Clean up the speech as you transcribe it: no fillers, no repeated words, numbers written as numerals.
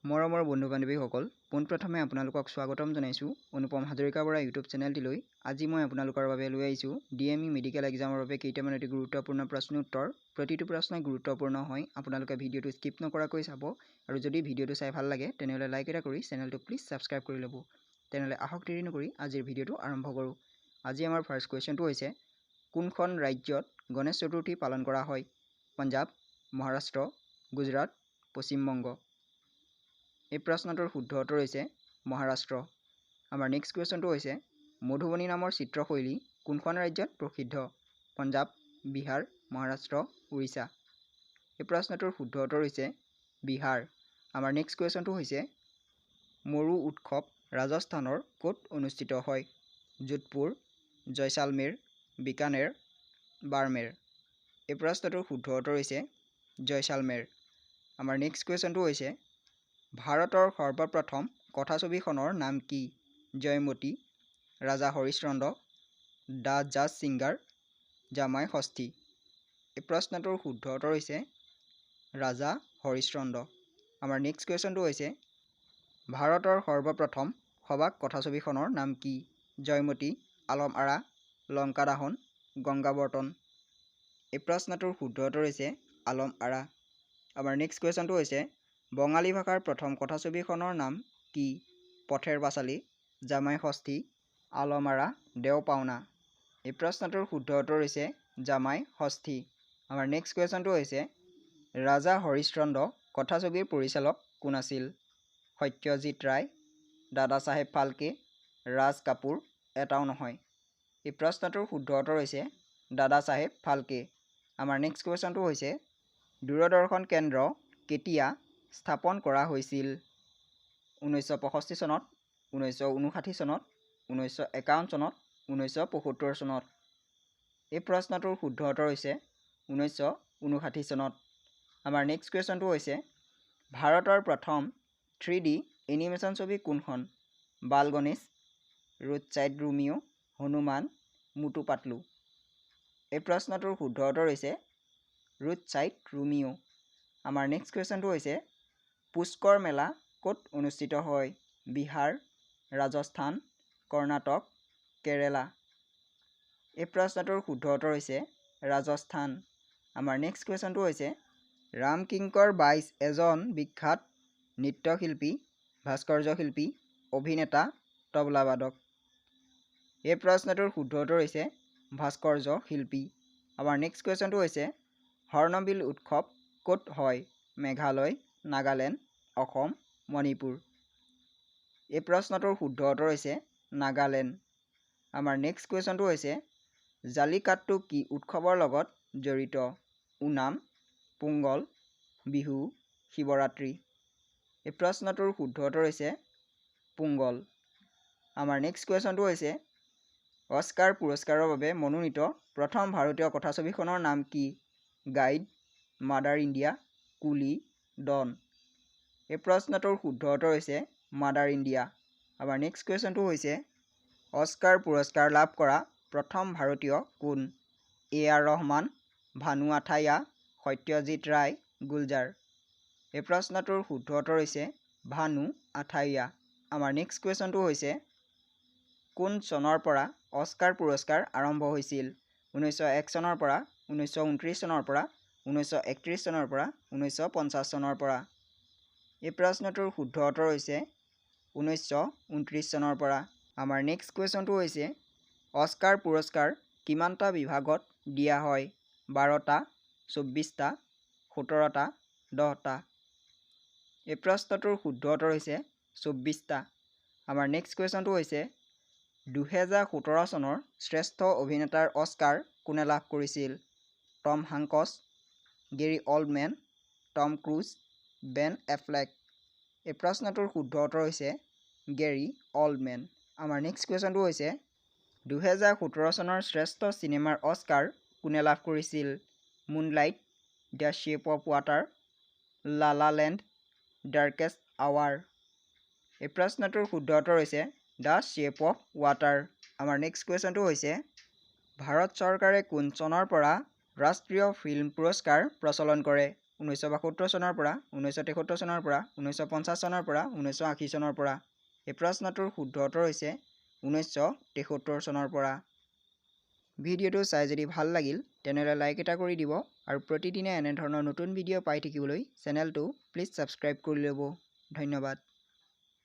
মৰমৰ বন্ধু বান্ধৱীসকল পোনপ্ৰথমে আপোনালোকক স্বাগতম জনাইছোঁ অনুপম হাজৰিকা বৰা ইউটিউব চেনেলটিলৈ। আজি মই আপোনালোকৰ বাবে লৈ আহিছোঁ DME মেডিকেল এক্সামৰ বাবে কেইটামান অতি গুৰুত্বপূৰ্ণ প্ৰশ্ন উত্তৰ। প্ৰতিটো প্ৰশ্নই গুৰুত্বপূৰ্ণ হয়, আপোনালোকে ভিডিঅ'টো স্কিপ নকৰাকৈ চাব আৰু যদি ভিডিঅ'টো চাই ভাল লাগে তেনেহ'লে লাইক এটা কৰি চেনেলটো প্লিজ ছাবস্ক্ৰাইব কৰি ল'ব। তেনেহ'লে আহক দেৰি নকৰি আজিৰ ভিডিঅ'টো আৰম্ভ কৰোঁ। আজি আমাৰ ফাৰ্ষ্ট কুৱেশ্যনটো হৈছে কোনখন ৰাজ্যত গণেশ চতুৰ্থী পালন কৰা হয়? পঞ্জাৱ, মহাৰাষ্ট্ৰ, গুজৰাট, পশ্চিম বংগ। এই প্ৰশ্নটোৰ শুদ্ধ উত্তৰ হৈছে মহাৰাষ্ট্ৰ। আমাৰ নেক্সট কুৱেশ্যনটো হৈছে মধুবনী নামৰ চিত্ৰশৈলী কোনখন ৰাজ্যত প্ৰসিদ্ধ? পঞ্জাৱ, বিহাৰ, মহাৰাষ্ট্ৰ, উৰিষ্যা। এই প্ৰশ্নটোৰ শুদ্ধ উত্তৰ হৈছে বিহাৰ। আমাৰ নেক্সট কুৱেশ্যনটো হৈছে মৰু উৎসৱ ৰাজস্থানৰ ক'ত অনুষ্ঠিত হয়? যোধপুৰ, জয়সালমেৰ, বিকানেৰ, বাৰ্মেৰ। এই প্ৰশ্নটোৰ শুদ্ধ উত্তৰ হৈছে জয়সালমেৰ। আমাৰ নেক্সট কুৱেশ্যনটো হৈছে ভাৰতৰ সৰ্বপ্ৰথম কথাছবিখনৰ নাম কি? জয়মতী, ৰাজা হৰিশ্চন্দ্ৰ, দ্য জাজ ছিংগাৰ, জামাই ষষ্ঠী। এই প্ৰশ্নটোৰ শুদ্ধ উত্তৰ হৈছে ৰাজা হৰিশ্চন্দ্ৰ। আমাৰ নেক্সট কুৱেশ্যনটো হৈছে ভাৰতৰ সৰ্বপ্ৰথম সবাক কথাছবিখনৰ নাম কি? জয়মতী, আলম আৰা, লংকাদাহন, গংগাবৰ্তন। এই প্ৰশ্নটোৰ শুদ্ধ উত্তৰ হৈছে আলম আৰা। আমাৰ নেক্সট কুৱেশ্যনটো হৈছে বঙালী ভাষাৰ প্ৰথম কথাছবিখনৰ নাম কি? পথেৰ পাঁচালী, জামাই ষষ্ঠী, আলম আৰা, দেও পাওনা। এই প্ৰশ্নটোৰ শুদ্ধ উত্তৰ হৈছে জামাই ষষ্ঠী। আমাৰ নেক্সট কুৱেশ্যনটো হৈছে ৰাজা হৰিশ্চন্দ্ৰ কথাছবিৰ পৰিচালক কোন আছিল? সত্যজিৎ ৰায়, দাদা চাহেব ফাল্কে, ৰাজ কাপুৰ, এটাও নহয়। এই প্ৰশ্নটোৰ শুদ্ধ উত্তৰ হৈছে দাদা চাহেব ফাল্কে। আমাৰ নেক্সট কুৱেশ্যনটো হৈছে দূৰদৰ্শন কেন্দ্ৰ কেতিয়া স্থাপন কৰা হৈছিল? 1965 চনত, 1959 চনত, 1951 চনত, 1975 চনত। এই প্ৰশ্নটোৰ শুদ্ধ উত্তৰ হৈছে 1959 চনত। আমাৰ নেক্সট কুৱেশ্যনটো হৈছে ভাৰতৰ প্ৰথম 3D এনিমেশ্যন ছবি কোনখন? Bal Ganesh, road side Romeo', Hanuman, Motu Patlu. এই প্ৰশ্নটোৰ শুদ্ধ উত্তৰ হৈছে ৰোড চাইড ৰোমিঅ'। আমাৰ নেক্সট কুৱেশ্যনটো হৈছে পুষ্কৰ মেলা ক'ত অনুষ্ঠিত হয়? বিহাৰ, ৰাজস্থান, কৰ্ণাটক, কেৰেলা। এই প্ৰশ্নটোৰ শুদ্ধ উত্তৰ হৈছে ৰাজস্থান। আমাৰ নেক্সট কুৱেশ্যনটো হৈছে ৰামকিংকৰ বাইজ এজন বিখ্যাত নৃত্যশিল্পী, ভাস্কৰ্য শিল্পী, অভিনেতা, তবলাবাদক। এই প্ৰশ্নটোৰ শুদ্ধ উত্তৰ হৈছে ভাস্কৰ্য শিল্পী। আমাৰ নেক্সট কুৱেশ্যনটো হৈছে হৰ্ণবিল উৎসৱ ক'ত হয়? মেঘালয়, নাগালেণ্ড, অসম, মণিপুৰ। এই প্ৰশ্নটোৰ শুদ্ধ উত্তৰ হৈছে নাগালেণ্ড। আমাৰ নেক্সট কুৱেশ্যনটো হৈছে জালিকাট্টু কি উৎসৱৰ লগত জড়িত? ওনাম, পোংগল, বিহু, শিৱৰাত্ৰি। এই প্ৰশ্নটোৰ শুদ্ধ উত্তৰ হৈছে পোংগল। আমাৰ নেক্সট কুৱেশ্যনটো হৈছে অস্কাৰ পুৰস্কাৰৰ বাবে মনোনীত প্ৰথম ভাৰতীয় কথাছবিখনৰ নাম কি? গাইড, মাদাৰ ইণ্ডিয়া, কুলি, ডন। এই প্ৰশ্নটোৰ শুদ্ধ উত্তৰ হৈছে মাদাৰ ইণ্ডিয়া। আমাৰ নেক্সট কুৱেশ্যনটো হৈছে অস্কাৰ পুৰস্কাৰ লাভ কৰা প্ৰথম ভাৰতীয় কোন? A.R. ৰহমান, ভানু আথাইয়া, সত্যজিৎ ৰায়, গুলজাৰ। এই প্ৰশ্নটোৰ শুদ্ধ উত্তৰ হৈছে ভানু আথাইয়া। আমাৰ নেক্সট কুৱেশ্যনটো হৈছে কোন চনৰ পৰা অস্কাৰ পুৰস্কাৰ আৰম্ভ হৈছিল? 1901 চনৰ পৰা, 1929 চনৰ পৰা, 1931 চনৰ পৰা, 1950 চনৰ পৰা। এই প্ৰশ্নটোৰ শুদ্ধ উত্তৰ হৈছে 1929 চনৰ পৰা। আমাৰ নেক্সট কুৱেশ্যনটো হৈছে অস্কাৰ পুৰস্কাৰ কিমানটা বিভাগত দিয়া হয়? 12টা, 24টা, 17টা, 10টা। এই প্ৰশ্নটোৰ শুদ্ধ উত্তৰ হৈছে 24টা। আমাৰ নেক্সট কুৱেশ্যনটো হৈছে 2017 চনৰ শ্ৰেষ্ঠ অভিনেতাৰ অস্কাৰ কোনে লাভ কৰিছিল? টম হাংকচ, গেৰী অল্ডমেন, টম ক্ৰুজ, বেন এফ্লেক। এই প্ৰশ্নটোৰ শুদ্ধ উত্তৰ হৈছে গেৰী অল্ডমেন। আমাৰ নেক্সট কুৱেশ্যনটো হৈছে 2017 চনৰ শ্ৰেষ্ঠ চিনেমাৰ অস্কাৰ কোনে লাভ কৰিছিল? Moonlight, the shape of water, লা লা লেণ্ড, ডাৰ্কেষ্ট আৱাৰ। এই প্ৰশ্নটোৰ শুদ্ধ উত্তৰ হৈছে দ্য শ্বেপ অৱ ৱাটাৰ। আমাৰ নেক্সট কুৱেশ্যনটো হৈছে ভাৰত চৰকাৰে কোন চনৰ পৰা ৰাষ্ট্ৰীয় ফিল্ম পুৰস্কাৰ প্ৰচলন কৰে? 1972 চনৰ পৰা 1973 চনৰ পৰা 1950 চনৰ পৰা 1980 চনৰ পৰা এই প্ৰশ্নটোৰ শুদ্ধ উত্তৰ হৈছে 1973 চনৰ পৰা ভিডিঅ'টো চাই যদি ভাল লাগিল তেনেহলে লাইক এটা কৰি দিব আৰু প্ৰতিদিনে এনে ধৰণৰ নতুন ভিডিঅ' পাই থাকিবলৈ চেনেলটো প্লিজ সাবস্ক্ৰাইব কৰি ল'ব ধন্যবাদ